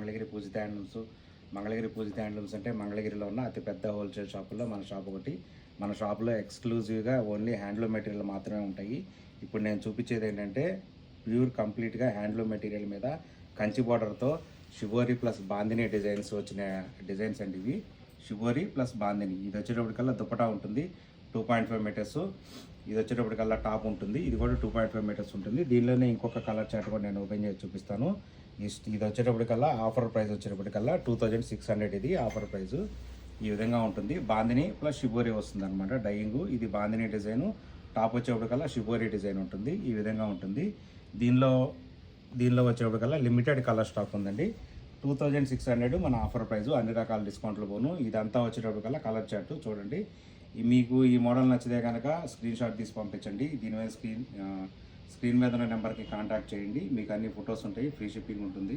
మంగళగిరి పూజిత handlooms. Mangalagiri పూజిత handlooms అంటే మంగళగిరిలో ఉన్న అతిపెద్ద హోల్సేల్ షాపుల్లో మన షాప్ ఒకటి. మన షాప్లో ఎక్స్క్లూజివ్గా ఓన్లీ హ్యాండ్లూమ్ మెటీరియల్ మాత్రమే ఉంటాయి. ఇప్పుడు నేను చూపించేది ఏంటంటే ప్యూర్ కంప్లీట్గా హ్యాండ్లూమ్ మెటీరియల్ మీద కంచి బార్డర్తో షిబోరి ప్లస్ బాందిని డిజైన్స్ వచ్చిన డిజైన్స్ అండి ఇవి. Shibori plus bandhani. ఇది వచ్చేటప్పటికల్లా దుపటా ఉంటుంది 2.5 మీటర్స్. ఇది వచ్చేటప్పటికల్లా టాప్ ఉంటుంది. ఇది కూడా 2.5 మీటర్స్ ఉంటుంది. దీనిలోనే ఇంకొక కలర్ చార్ట్ కూడా నేను ఓపెన్ చేసి చూపిస్తాను. ఇది వచ్చేటప్పటికల్లా ఆఫర్ ప్రైస్ వచ్చేటప్పటికల్లా 2600. ఇది ఆఫర్ ప్రైస్. ఈ విధంగా ఉంటుంది. బాందిని ప్లస్ షిబోరి వస్తుంది అనమాట డైయింగ్. ఇది బాందిని డిజైను. టాప్ వచ్చేటప్పటికల్లా షిబోరి డిజైన్ ఉంటుంది. ఈ విధంగా ఉంటుంది. దీనిలో వచ్చేటప్పటికల్లా లిమిటెడ్ కలర్ స్టాక్ ఉందండి. 2600 మన ఆఫర్ ప్రైజు, అన్ని రకాల డిస్కౌంట్లు పోను. ఇదంతా వచ్చేటప్పటికల్లా కలర్ చార్ట్ చూడండి. మీకు ఈ మోడల్ నచ్చితే కనుక స్క్రీన్ షాట్ తీసి పంపించండి. దీని మీద స్క్రీన్ మీద ఉన్న నెంబర్కి కాంటాక్ట్ చేయండి. మీకు అన్ని ఫొటోస్ ఉంటాయి. ఫ్రీ షిప్పింగ్ ఉంటుంది.